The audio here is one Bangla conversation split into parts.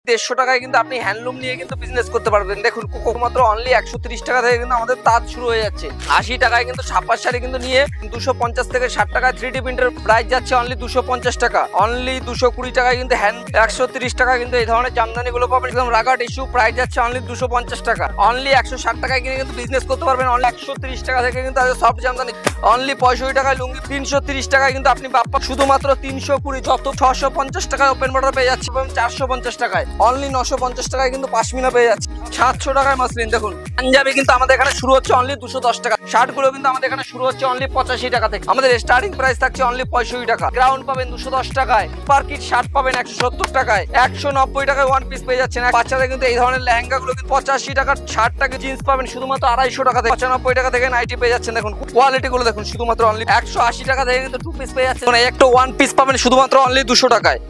150 টাকায় কিন্তু আপনি হ্যান্ডলুম নিয়ে কিন্তু বিজনেস করতে পারবেন। দেখুন মাত্র অনলি 130 টাকা থেকে কিন্তু আমাদের তাঁত শুরু হয়ে যাচ্ছে। 80 টাকায় কিন্তু ছাপার শাড়ি কিন্তু নিয়ে 250 থেকে 60 টাকায় 3D প্রিন্টের প্রাইস যাচ্ছে অনলি 250 টাকা। অনলি 220 টাকায় কিন্তু হ্যান্ড 130 টাকা কিন্তু এই ধরনের জামদানি গুলো পাবেন একদম রাগা টিস্যু, প্রাইস যাচ্ছে অনলি 250 টাকা। অনলি 160 টাকায় কিনে কিন্তু বিজনেস করতে পারবেন। অনলি 130 টাকা থেকে কিন্তু সফট জামদানি অনলি 65 টাকায় লুঙ্গি, 330 টাকায় কিন্তু আপনি বাপ্পা শুধুমাত্র 320, যত 650 টাকায় ওপেন বর্ডার পেয়ে যাচ্ছে এবং 450 টাকায় অনলি 950 টাকায় কিন্তু পাশমিনা পেয়ে যাচ্ছে। 700 টাকায় মাসলিন। দেখুন পাঞ্জাবি কিন্তু আমাদের এখানে শুরু হচ্ছে অনলি 210 টাকা। শার্ট গুলো কিন্তু আমাদের এখানে শুরু হচ্ছে অনলি 85 টাকা থেকে। আমাদের স্টার্টিং প্রাইস থাকছে অনলি 65 টাকা। গ্রাউন্ড পাবেন 210 টাকায়, পার্কিট শার্ট পাবেন 170 টাকায়, 190 টাকায় ওয়ান পিস পেয়ে যাচ্ছেন। বাচ্চাদের কিন্তু এই ধরনের লেহেঙ্গা গুলো কিন্তু 85 টাকার, 60 টাকা জিন্স পাবেন শুধুমাত্র 250 টাকা থেকে, 95 টাকা থেকে নাইটি পেয়ে যাচ্ছেন। দেখুন কোয়ালিটি গুলো দেখুন, শুধুমাত্র অনলি 180 টাকা থেকে কিন্তু টু পিস পেয়ে যাচ্ছেন। একটা ওয়ান পিস পাবেন শুধুমাত্র অনলি 200 টাকায়।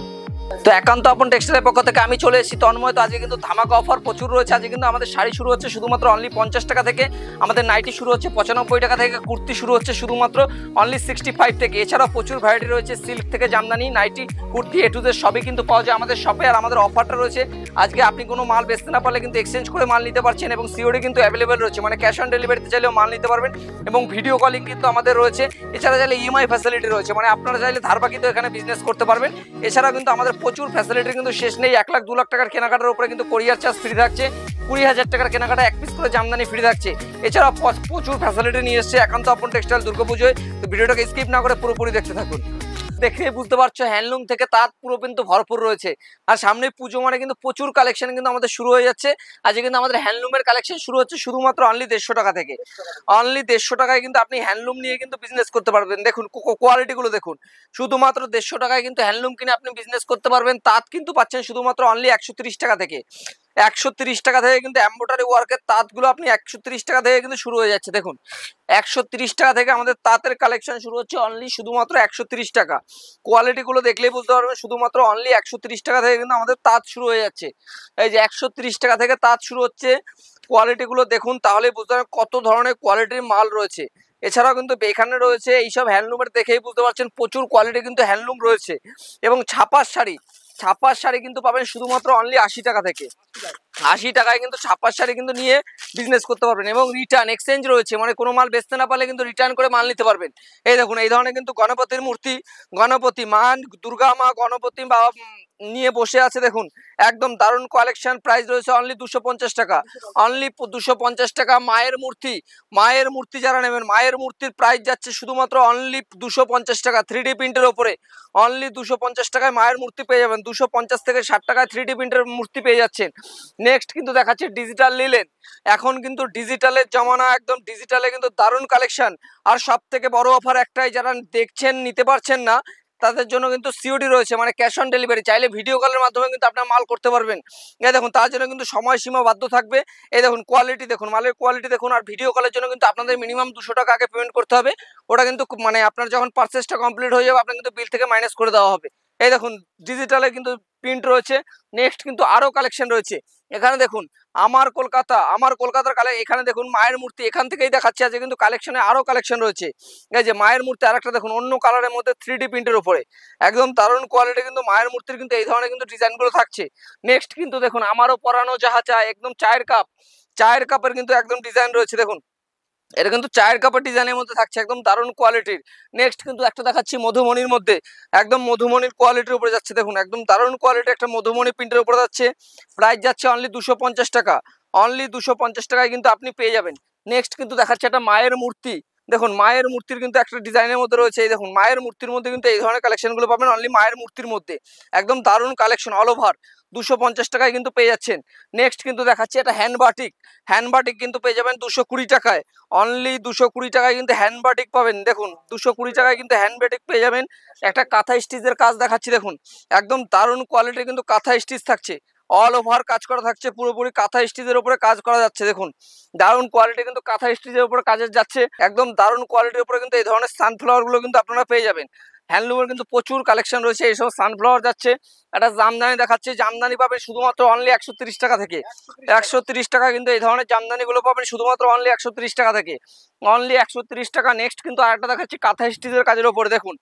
তো একান্ত আপন টেক্সটাইলের পক্ষ থেকে আমি চলে এসেছি তন্ময়। তো আজকে কিন্তু ধামাকা অফার প্রচুর রয়েছে। আজকে কিন্তু আমাদের শাড়ি শুরু হচ্ছে শুধুমাত্র অনলি 50 টাকা থেকে, আমাদের নাইটি শুরু হচ্ছে 95 টাকা থেকে, কুর্তি শুরু হচ্ছে শুধুমাত্র অনলি 65 থেকে। এছাড়াও প্রচুর ভ্যারাইটি রয়েছে, সিল্ক থেকে Jamdani, nightie, kurti, A to Z সবই কিন্তু পাওয়া যায় আমাদের শপে। আর আমাদের অফারটা রয়েছে, আজকে আপনি কোনো মাল বেচতে না পারলে কিন্তু এক্সচেঞ্জ করে মাল নিতে পারছেন এবং সিওডি কিন্তু অ্যাভেলেবেল রয়েছে, মানে ক্যাশ অন ডেলিভারিতে চাইলেও মাল নিতে পারবেন এবং ভিডিও কলিং কিন্তু আমাদের রয়েছে। এছাড়া চাইলে ইএমআই ফ্যাসিলিটি রয়েছে, মানে আপনারা চাইলে ধারবাকিতে এখানে বিজনেস করতে পারবেন। এছাড়াও কিন্তু আমাদের প্রচুর ফ্যাসিলিটি কিন্তু শেষ নেই। 1 লাখ 2 লাখ টাকার কেনাকাটার উপরে কিন্তু কোরিয়ার চার্জ ফ্রি থাকছে, 20,000 টাকার কেনাকাটা 1 পিস করে জামদানি ফ্রি থাকছে। এছাড়া প্রচুর ফ্যাসিলিটি নিয়ে এসছে একান্ত আপন টেক্সটাইল দুর্গাপুজোয়। তো ভিডিওটাকে স্কিপ না করে পুরোপুরি দেখতে থাকুন। দেখে বুঝতে পারছো হ্যান্ডলুম থেকে তাঁত পুরো কিন্তু ভরপুর রয়েছে। আর সামনে পুজো মানে কিন্তু প্রচুর কালেকশন কিন্তু আমাদের শুরু হয়ে যাচ্ছে। আজকে কিন্তু আমাদের হ্যান্ডলুমের কালেকশন শুরু হচ্ছে শুধুমাত্র অনলি 150 টাকা থেকে। অনলি 150 টাকায় কিন্তু আপনি হ্যান্ডলুম নিয়ে কিন্তু বিজনেস করতে পারবেন। দেখুন কোয়ালিটি গুলো দেখুন, শুধুমাত্র 150 টাকায় কিন্তু হ্যান্ডলুম কিনে আপনি বিজনেস করতে পারবেন। তাঁত কিন্তু পাচ্ছেন শুধুমাত্র অনলি 130 টাকা থেকে। 130 টাকা থেকে কিন্তু এমব্রয়ডারি ওয়ার্কের তাঁতগুলো আপনি 130 টাকা থেকে কিন্তু শুরু হয়ে যাচ্ছে। দেখুন 130 টাকা থেকে আমাদের তাঁতের কালেকশন শুরু হচ্ছে অনলি শুধুমাত্র 130 টাকা। কোয়ালিটি গুলো দেখলেই বুঝতে পারবেন, শুধুমাত্র অনলি 130 টাকা থেকে কিন্তু আমাদের তাঁত শুরু হয়ে যাচ্ছে। এই যে 130 টাকা থেকে তাঁত শুরু হচ্ছে, কোয়ালিটি গুলো দেখুন তাহলেই বুঝতে পারবেন কত ধরনের কোয়ালিটির মাল রয়েছে। এছাড়াও কিন্তু এখানে রয়েছে এইসব হ্যান্ডলুমের, দেখেই বুঝতে পারছেন প্রচুর কোয়ালিটি কিন্তু হ্যান্ডলুম রয়েছে। এবং ছাপার শাড়ি কিন্তু পাবেন শুধুমাত্র অনলি 80 টাকা থেকে। 80 টাকায় কিন্তু ছাপার শাড়ি কিন্তু নিয়ে বিজনেস করতে পারবেন এবং রিটার্ন এক্সচেঞ্জ রয়েছে, মানে কোনো মাল বেচতে না পারলে কিন্তু রিটার্ন করে মাল নিতে পারবেন। এই দেখুন এই ধরনের কিন্তু গণপতির মূর্তি, গণপতি মা, দুর্গা মা, গণপতি বাবা নিয়ে বসে আছে। দেখুন একদম দারুণ কালেকশন, প্রাইস রয়েছে অনলি 250 টাকা। অনলি 250 টাকা। মায়ের মূর্তি যারা নেবেন, মায়ের মূর্তির প্রাইস যাচ্ছে শুধুমাত্র অনলি 250 টাকা। 3D প্রিন্টের ওপরে অনলি 250 টাকায় মায়ের মূর্তি পেয়ে যাবেন। 250 থেকে 60 টাকায় 3D প্রিন্টের মূর্তি পেয়ে যাচ্ছেন। নেক্সট কিন্তু দেখাচ্ছে ডিজিটাল লিলেন। এখন কিন্তু ডিজিটালের জমানা, একদম ডিজিটালে কিন্তু দারুণ কালেকশন। আর সব থেকে বড় অফার একটাই, যারা দেখছেন নিতে পারছেন না তাদের জন্য কিন্তু সিওডি রয়েছে, মানে ক্যাশ অন ডেলিভারি। চাইলে ভিডিও কলের মাধ্যমে কিন্তু আপনার মাল করতে পারবেন। এই দেখুন তার জন্য কিন্তু সময়সীমা বাধ্য থাকবে। এই দেখুন কোয়ালিটি দেখুন, মালের কোয়ালিটি দেখুন। আর ভিডিও কলের জন্য কিন্তু আপনাদের মিনিমাম 200 টাকা আগে পেমেন্ট করতে হবে। ওটা কিন্তু মানে আপনার যখন পারচেসটা কমপ্লিট হয়ে যাবে আপনার কিন্তু বিল থেকে মাইনাস করে দেওয়া হবে। এই দেখুন ডিজিটালে কিন্তু প্রিন্ট রয়েছে। নেক্সট কিন্তু আরো কালেকশন রয়েছে। এখানে দেখুন আমার কলকাতার এখানে দেখুন মায়ের মূর্তি, এখান থেকেই দেখাচ্ছে। আজকে কিন্তু কালেকশনে আরো কালেকশন রয়েছে। এই যে মায়ের মূর্তি, আরেকটা দেখুন অন্য কালারের মধ্যে 3D প্রিন্টের উপরে একদম দারুণ কোয়ালিটি কিন্তু মায়ের মূর্তির কিন্তু এই ধরনের কিন্তু ডিজাইনগুলো থাকছে। নেক্সট কিন্তু দেখুন আমারও পরানো যাহা চায়, একদম চায়ের কাপের কিন্তু একদম ডিজাইন রয়েছে। দেখুন এটা কিন্তু চায়ের কাপের ডিজাইনের মধ্যে থাকছে, একদম দারুণ কোয়ালিটির। নেক্সট কিন্তু একটা দেখাচ্ছি মধুমণির মধ্যে, একদম মধুমণির কোয়ালিটির উপরে যাচ্ছে। দেখুন একদম দারুণ কোয়ালিটি একটা মধুমণি প্রিন্টের উপরে যাচ্ছে। প্রাইস যাচ্ছে অনলি 250 টাকা। অনলি 250 টাকায় কিন্তু আপনি পেয়ে যাবেন। নেক্সট কিন্তু দেখাচ্ছে একটা মায়ের মূর্তি। দেখুন মায়ের মূর্তির কিন্তু একটা ডিজাইনের মধ্যে রয়েছে। এই দেখুন মায়ের মূর্তির মধ্যে কিন্তু এই ধরনের কালেকশনগুলো পাবেন অনলি মায়ের মূর্তির মধ্যে। একদম দারুণ কালেকশন, অল ওভার 250 টাকায় কিন্তু পেয়ে যাচ্ছেন। নেক্সট কিন্তু দেখাচ্ছি একটা হ্যান্ড বাটিক কিন্তু পেয়ে যাবেন 220 টাকায়। অনলি 220 টাকায় কিন্তু হ্যান্ড বাটিক পাবেন। দেখুন 220 টাকায় কিন্তু হ্যান্ড বাটিক পেয়ে যাবেন। একটা কাঁথা স্টিচের কাজ দেখাচ্ছি। দেখুন একদম দারুণ কোয়ালিটির কিন্তু কাঁথা স্টিচ থাকছে, অল ওভার কাজ করা থাকছে, পুরোপুরি কাঁথা স্টিচের উপরে কাজ করা যাচ্ছে। দেখুন দারুণ কোয়ালিটি কিন্তু কাঁথা স্টিচের উপরে কাজের যাচ্ছে, একদম দারুণ কোয়ালিটির উপরে কিন্তু এই ধরনের সানফ্লাওয়ার গুলো কিন্তু আপনারা পেয়ে যাবেন। হ্যান্ডলুমের কিন্তু প্রচুর কালেকশন রয়েছে। এই সব সানফ্লাওয়ার যাচ্ছে। একটা জামদানি দেখাচ্ছে, জামদানি পাবেন শুধুমাত্র অনলি 130 টাকা থেকে। 130 টাকা কিন্তু এই ধরনের জামদানি গুলো পাবেন শুধুমাত্র অনলি 130 টাকা থেকে। অনলি 130 টাকা। নেক্সট কিন্তু আরেকটা দেখাচ্ছি কাঁথা স্টিচের কাজের উপরে। দেখুন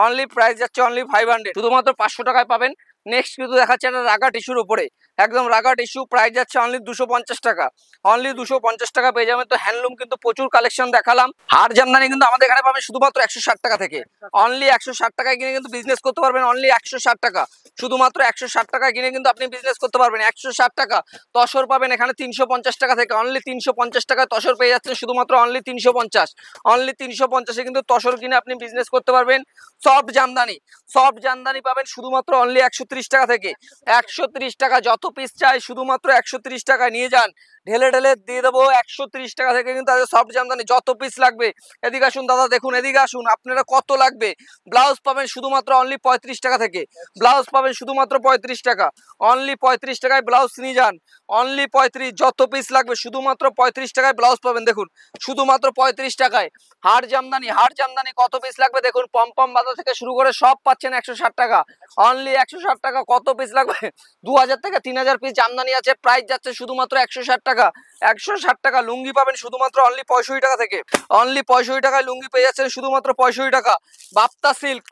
অনলি প্রাইস যাচ্ছে অনলি 500, শুধুমাত্র 500 টাকায় পাবেন। নেক্সট কিন্তু দেখাচ্ছে একটা রাগা টিস্যুর উপরে, একদম রাগা টিস্যু, প্রাইস যাচ্ছে অনলি 250 টাকা, অনলি 250 টাকা পেয়ে যাবেন। তো হ্যান্ডলুম কিন্তু প্রচুর কালেকশন দেখালাম। হার জামদানি কিন্তু আমাদের এখানে পাবেন শুধুমাত্র 160 টাকা থেকে, অনলি 160 টাকায় কিনে কিন্তু বিজনেস করতে পারবেন, অনলি 160 টাকা, শুধুমাত্র 160 টাকায় কিনে কিন্তু আপনি বিজনেস করতে পারবেন। 160 টাকা তসর পাবেন এখানে 350 টাকা থেকে, অনলি 350 টাকায় তসর পেয়ে যাচ্ছেন শুধুমাত্র অনলি 350, অনলি 350-এ কিন্তু তসর কিনে আপনি বিজনেস করতে পারবেন। সফট জামদানি, সফট জামদানি পাবেন শুধুমাত্র অনলি 130 টাকা থেকে, 130 টাকা, যত পিস চাই শুধুমাত্র 130 টাকায় নিয়ে যান, ঢেলে ঢেলে দিয়ে দেবো 130 টাকা থেকে কিন্তু সফট জামদানি, যত পিস লাগবে। এদিকে আসুন দাদা, দেখুন এদিকে আসুন, আপনারা কত লাগবে। ব্লাউজ পাবেন শুধুমাত্র অনলি 35 টাকা থেকে, ব্লাউজ পাবেন শুধুমাত্র 35 টাকা, অনলি 35 টাকায় ব্লাউজ নিয়ে যান, অনলি 35, যত পিস লাগবে শুধুমাত্র 35 টাকায় ব্লাউজ পাবেন। দেখুন শুধুমাত্র 35 টাকায় হার জামদানি, হার জামদানি কত পিস লাগবে দেখুন, পম্পম বাজার থেকে শুরু করে সব পাচ্ছেন 160 টাকা, অনলি 160 টাকা। কত পিস লাগবে, 2000 থেকে 3000 পিস জামদানি আছে, প্রাইস যাচ্ছে শুধুমাত্র 160 টাকা, 160 টাকা। লুঙ্গি পাবেন শুধুমাত্র অনলি 65 টাকা থেকে, অনলি 65 টাকায় লুঙ্গি পেয়ে যাচ্ছেন শুধুমাত্র 65 টাকা। বাপ্তা সিল্ক,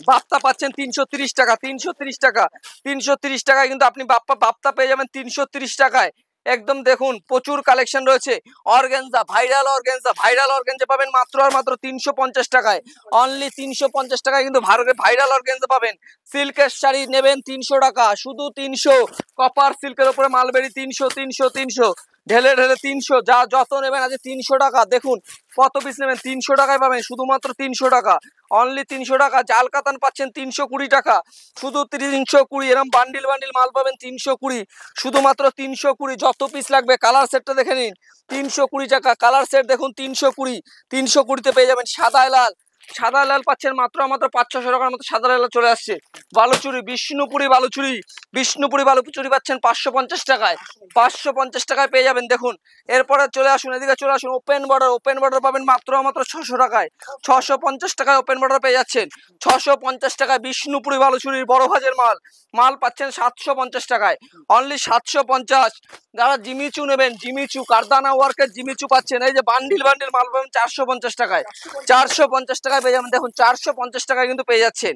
বাপ্তা পাচ্ছেন 330 টাকা, 330 টাকা, 330 টাকায় কিন্তু আপনি বাপ্তা পেয়ে যাবেন 330 টাকায়, একদম দেখুন প্রচুর কালেকশন রয়েছে। Organza, viral organza, viral organza পাবেন মাত্র আর মাত্র 350 টাকায়, অনলি 350 টাকায় কিন্তু ভাইরাল অর্গানজা পাবেন। সিল্কের শাড়ি নেবেন 300 টাকা, শুধু 300, কপার সিল্কের উপরে মালবেরি 300, 300, 300, ঢেলে ঢেলে 300, যা যত নেবেন আজ 300 টাকা। দেখুন কত পিস নেবেন, 300 টাকায় পাবেন, শুধুমাত্র 300 টাকা, অনলি 300 টাকা। জাল কাতান পাচ্ছেন 320 টাকা, শুধু 320, এরকম বান্ডিল বান্ডিল মাল পাবেন 320, শুধুমাত্র 320, যত পিস লাগবে। কালার সেটটা দেখে নিন, 320 টাকা কালার সেট, দেখুন 320, 320-তে পেয়ে যাবেন। সাদা লাল, সাদা লাল পাচ্ছেন মাত্র 500-600 টাকার মতো সাদা লাল চলে আসছে। বালুচুরি, বিষ্ণুপুরি বালুচুরি, বিষ্ণুপুরি বালুচুরি পাচ্ছেন 550 টাকায়, 550 টাকায় পেয়ে যাবেন। দেখুন এরপরে চলে আসুন, এদিকে চলে আসুন, ওপেন বর্ডার, ওপেন বর্ডার পাবেন মাত্র 600 টাকায়, 650 টাকায় ওপেন বর্ডার পেয়ে যাচ্ছেন, 650 টাকায়। বিষ্ণুপুরি বালুচুরির বড় ভাজের মাল, মাল পাচ্ছেন 750 টাকায়, অনলি 750। যারা জিমিচু নেবেন, জিমিচু কারদানা ওয়ার্কের জিমিচু পাচ্ছেন, এই যে বান্ডিল বান্ডিল মাল পাবেন 450 টাকায়, 450 টাকায় পেয়ে যাবেন। দেখুন 450 টাকায় কিন্তু পেয়ে যাচ্ছেন।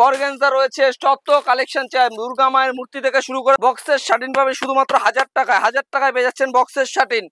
অর্গানজা রয়েছে, যত কালেকশন চাই, দুর্গা মায়ের মূর্তি থেকে শুরু করে বক্সের শাটিন পাবেন শুধুমাত্র 1000 টাকায়, 1000 টাকায় পেয়ে যাচ্ছেন বক্সের শাটিন।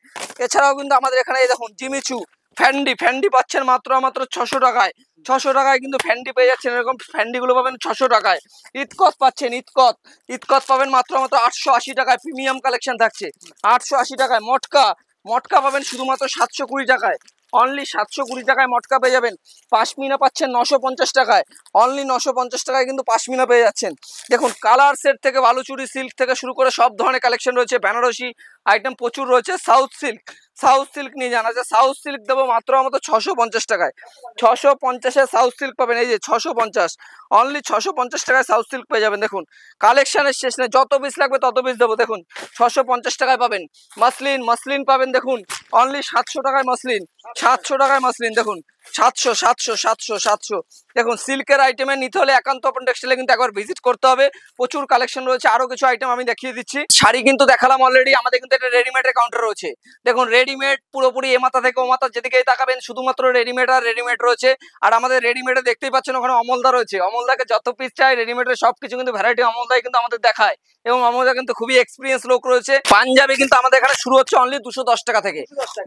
এছাড়াও কিন্তু আমাদের এখানে এই দেখুন জিমিচু ফ্যান্ডি, ফ্যান্ডি পাচ্ছেন মাত্র 600 টাকায়, 600 টাকায় কিন্তু ফ্যান্ডি পেয়ে যাচ্ছেন, এরকম ফ্যান্ডি গুলো পাবেন 600 টাকায়। ইতকত পাচ্ছেন, ইতকত, ইতকত পাবেন মাত্র 880 টাকায়, প্রিমিয়াম কালেকশন থাকছে 880 টাকায়। মটকা, মটকা পাবেন শুধুমাত্র 720 টাকায়, অনলি 720 টাকায় মটকা পেয়ে যাবেন। পাশমিনা পাচ্ছেন 950 টাকায়, অনলি 950 টাকায় কিন্তু পাশমিনা পেয়ে যাচ্ছেন। দেখুন কালার সেট থেকে বালুচুরি সিল্ক থেকে শুরু করে সব ধরনের কালেকশন রয়েছে, বেনারসি আইটেম প্রচুর রয়েছে। সাউথ সিল্ক, সাউথ সিল্ক নিয়ে জানা যায়, সাউথ সিল্ক দেবো মাত্র 650 টাকায়, 650-এ সাউথ সিল্ক পাবেন, এই যে 650, অনলি 650 টাকায় সাউথ সিল্ক পেয়ে যাবেন। দেখুন কালেকশনের শেষ নেই, যত পিস লাগবে তত পিস দেবো। দেখুন 650 টাকায় পাবেন। মাসলিন, মাসলিন পাবেন দেখুন অনলি 700 টাকায় মাসলিন, 700 টাকায় মাসলিন, দেখুন 700, 700, 700, 700। দেখুন সিল্কের আইটেমে নিতে হলে একান্ত ওপেন টেক্সটাইলে কিন্তু একবার ভিজিট করতে হবে, প্রচুর কালেকশন রয়েছে। আরো কিছু আইটেম আমি দেখিয়ে দিচ্ছি। শাড়ি কিন্তু দেখালাম অলরেডি, আমাদের কিন্তু একটা রেডিমেডের কাউন্টার রয়েছে। দেখুন রেডিমেড পুরোপুরি এ মাথা থেকে ও মাথা যেদিকেই তাকাবেন শুধুমাত্র রেডিমেড আর রেডিমেড রয়েছে। আর আমাদের রেডিমেডে দেখতেই পাচ্ছেন ওখানে অমলদা রয়েছে, অমলদাকে যত পিস চাই রেডিমেডের সবকিছু কিন্তু ভ্যারাইটি অমলদাই কিন্তু আমাদের দেখায়, এবং অমলদা কিন্তু খুবই এক্সপিরিয়েন্স লোক রয়েছে। পাঞ্জাবি কিন্তু আমাদের এখানে শুরু হচ্ছে অনলি 210 টাকা থেকে,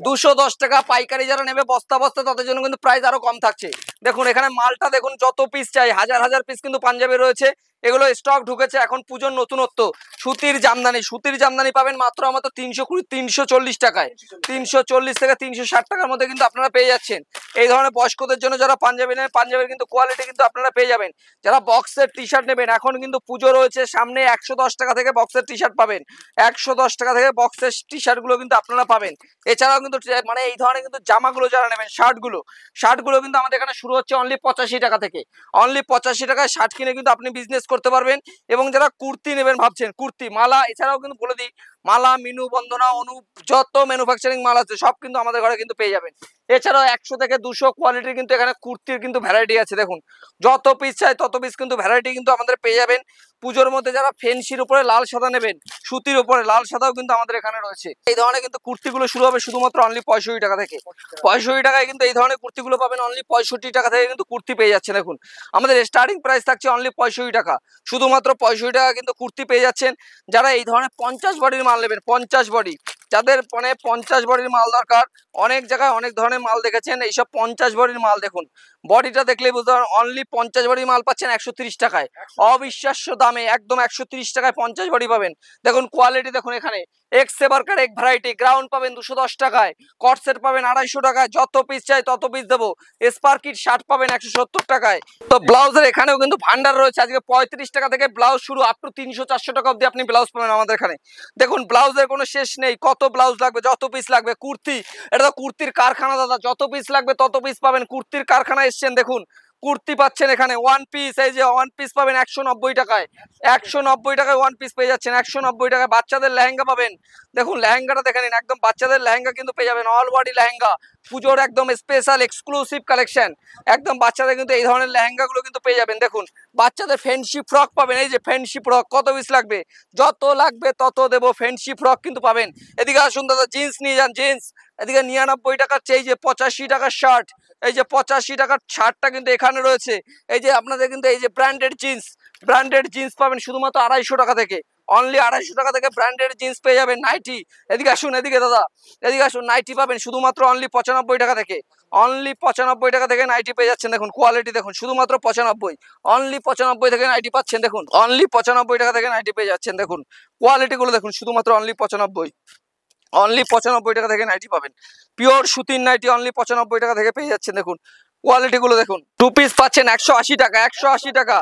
210 টাকা। পাইকারি যারা নেবে বস্তা বস্তা তাদের জন্য কিন্তু প্রাইস আরো কম থাকছে। দেখুন এখানে মালটা দেখুন, যত পিস চাই, হাজার হাজার পিস কিন্তু পাঞ্জাবি রয়েছে, এগুলো স্টক ঢুকেছে এখন পুজোর নতুনত্ব। সুতির জামদানি, সুতির জামদানি পাবেন মাত্র 320, 340 টাকায়, 340 থেকে 360 টাকার মধ্যে কিন্তু আপনারা পেয়ে যাচ্ছেন। এই ধরনের বয়স্কদের জন্য যারা পাঞ্জাবি নেন, পাঞ্জাবির কিন্তু কোয়ালিটি কিন্তু আপনারা পেয়ে যাবেন। যারা বক্সের টি শার্ট নেবেন, এখন কিন্তু পুজো রয়েছে সামনে, 110 টাকা থেকে বক্সের টি শার্ট পাবেন, 110 টাকা থেকে বক্সের টি শার্ট গুলো কিন্তু আপনারা পাবেন। এছাড়াও কিন্তু মানে এই ধরনের কিন্তু জামাগুলো যারা নেবেন, শার্টগুলো, শার্টগুলো কিন্তু আমাদের এখানে শুরু হচ্ছে অনলি 85 টাকা থেকে, অনলি 85 টাকায় শার্ট কিনে কিন্তু আপনি বিজনেস করতে পারবেন। এবং যারা কুর্তি নেবেন ভাবছেন, কুর্তি মালা, এছাড়াও কিন্তু বলে দিই মালা, মিনু, বন্দনা, অনু, যত ম্যানুফ্যাকচারিং মাল আছে সব কিন্তু আমাদের ঘরে কিন্তু পেয়ে যাবেন। এছাড়াও 100 থেকে 200 কোয়ালিটির কিন্তু এখানে কুর্তির কিন্তু ভ্যারাইটি আছে। দেখুন যত পিস চাই তত পিস কিন্তু ভ্যারাইটি কিন্তু আমাদের পেয়ে যাবেন। পুজোর মধ্যে যারা ফেন্সির উপরে লাল সাদা নেবেন, সুতির উপরে লাল সাদাও কিন্তু আমাদের এখানে রয়েছে। এই ধরনের কিন্তু কুর্তিগুলো শুরু হবে শুধুমাত্র অনলি 65 টাকা থেকে। 65 টাকায় কিন্তু এই ধরনের কুর্তিগুলো পাবেন। অনলি 65 টাকা থেকে কিন্তু কুর্তি পেয়ে যাচ্ছে। দেখুন আমাদের স্টার্টিং প্রাইস থাকছে অনলি 65 টাকা। শুধুমাত্র 65 টাকা কিন্তু কুর্তি পেয়ে যাচ্ছেন। যারা এই ধরনের 50 বডির মাল নেবেন, 50 বডি, যাদের মানে 50 বডির মাল দরকার, অনেক জায়গায় অনেক ধরনের মাল দেখেছেন, এইসব 50 বডির মাল দেখুন, বডিটা দেখলেই বুঝতে পারেন। অনলি 50 বডির মাল পাচ্ছেন 130 টাকায়, অবিশ্বাস্য দামে, একদম 130 টাকায় 50 বডি পাবেন। দেখুন কোয়ালিটি দেখুন, এখানে এক্স সেবারকার এক ভ্যারাইটি গ্রাউন্ড পাবেন 210 টাকায়, কট সেট পাবেন 250 টাকায়, যত পিস চাই তত পিস দেবো। স্পার্কিট শার্ট পাবেন 170 টাকায়। তো ব্লাউজের এখানেও কিন্তু ভান্ডার রয়েছে। আজকে 35 টাকা থেকে ব্লাউজ শুরু, আপ টু 300-400 টাকা অব্দি আপনি ব্লাউজ পাবেন আমাদের এখানে। দেখুন ব্লাউজের কোনো শেষ নেই, কত ব্লাউজ লাগবে, যত পিস লাগবে। কুর্তি, এটা তো কুর্তির কারখানা দাদা, যত পিস লাগবে তত পিস পাবেন। কুর্তির কারখানা এসছেন। দেখুন কুর্তি পাচ্ছেন এখানে ওয়ান পিস, এই যে ওয়ান পিস পাবেন 190 টাকায়। 190 টাকায় ওয়ান পিস পেয়ে যাচ্ছেন, 190 টাকায়। বাচ্চাদের লেহেঙ্গা পাবেন। দেখুন লেহেঙ্গাটা দেখে নিন, একদম বাচ্চাদের লেহেঙ্গা কিন্তু পেয়ে যাবেন, অল বডি লেহেঙ্গা, পুজোর একদম স্পেশাল এক্সক্লুসিভ কালেকশন। একদম বাচ্চাদের কিন্তু এই ধরনের লেহেঙ্গাগুলো কিন্তু পেয়ে যাবেন। দেখুন বাচ্চাদের ফ্যান্সি ফ্রক পাবেন, এই যে ফ্যান্সি ফ্রক, কত পিস লাগবে, যত লাগবে তত দেবো। ফ্যান্সি ফ্রক কিন্তু পাবেন। এদিকে আসুন দাদা, জিন্স নিয়ে যান, জিন্স। এদিকে 99 টাকার চেয়ে যে 85 টাকার শার্ট, এই যে 85 টাকার শার্টটা কিন্তু এখানে রয়েছে। এই যে আপনাদের কিন্তু এই যে ব্র্যান্ডেড জিন্স পাবেন শুধুমাত্র 250 টাকা থেকে। অনলি 250 টাকা থেকে ব্র্যান্ডেড জিন্স পেয়ে যাবেন। নাইটি, এদিকে আসুন, এদিকে দাদা, এদিকে আসুন, নাইটি পাবেন শুধুমাত্র অনলি 95 টাকা থেকে। অনলি 95 টাকা থেকে নাইটি পেয়ে যাচ্ছেন। দেখুন কোয়ালিটি দেখুন, শুধুমাত্র 95, অনলি 95 থেকে নাইটি পাচ্ছেন। দেখুন অনলি 95 টাকা থেকে নাইটি পেয়ে যাচ্ছেন। দেখুন কোয়ালিটিগুলো দেখুন, শুধুমাত্র অনলি 95, অনলি 95 টাকা থেকে নাইটি পাবেন। পিওর সুতির নাইটি অনলি 95 টাকা থেকে পেয়ে যাচ্ছেন। দেখুন কোয়ালিটি গুলো দেখুন। টু পিস পাচ্ছেন 180 টাকা, 180 টাকা,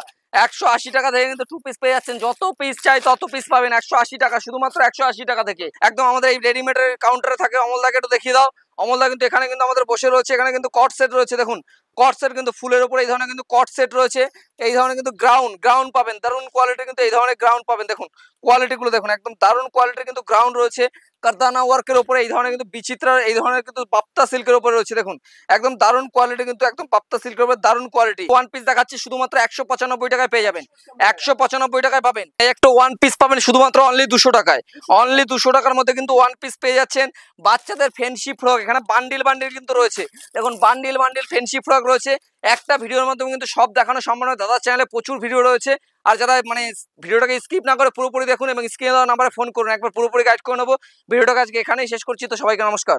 180 টাকা থেকে কিন্তু টু পিস পেয়ে যাচ্ছেন। যত পিস চাই তত পিস পাবেন 180 টাকা, শুধুমাত্র 180 টাকা থেকে। একদম আমাদের এই রেডিমেডের কাউন্টারে থাকে। অমলদাকে একটু দেখিয়ে দাও। অমলদা কিন্তু এখানে কিন্তু আমাদের বসে রয়েছে। এখানে কিন্তু কট সেট রয়েছে। দেখুন কট সেট কিন্তু ফুলের উপরে এই ধরনের কিন্তু কট সেট রয়েছে। এই ধরনের কিন্তু গ্রাউন্ড পাবেন, দারুণ কোয়ালিটির কিন্তু এই ধরনের গ্রাউন্ড পাবেন। দেখুন কোয়ালিটি গুলো দেখুন, একদম দারুণ কোয়ালিটির কিন্তু গ্রাউন্ড রয়েছে। কারদানা ওয়ার্কের উপরে এই ধরনের কিন্তু বিচিত্রা, এই ধরনের কিন্তু বাপ্তা সিল্কের উপরে রয়েছে। দেখুন একদম দারুণ কোয়ালিটি, কিন্তু একদম বাপ্তা সিল্কের উপরে দারুণ কোয়ালিটি। ওয়ান পিস দেখাচ্ছি, শুধুমাত্র 195 টাকায় পেয়ে যাবেন। 195 টাকায় পাবেন। এই একটা ওয়ান পিস পাবেন শুধুমাত্র অনলি 200 টাকায়। অনলি 200 টাকার মধ্যে কিন্তু ওয়ান পিস পেয়ে যাচ্ছেন। বাচ্চাদের ফ্যান্সি ফ্রক এখানে বান্ডিল কিন্তু রয়েছে। দেখুন বান্ডিল ফ্যান্সি ফ্রক রয়েছে। একটা ভিডিওর মাধ্যমে কিন্তু সব দেখানো সম্ভব নয়। দাদার চ্যানেলে প্রচুর ভিডিও রয়েছে। আর যারা মানে ভিডিওটাকে স্কিপ না করে পুরোপুরি দেখুন এবং স্ক্রিনে দেওয়া নাম্বারে ফোন করুন, একবার পুরোপুরি গাইড করে নেবো। ভিডিওটাকে আজকে এখানেই শেষ করছি। তো সবাইকে নমস্কার।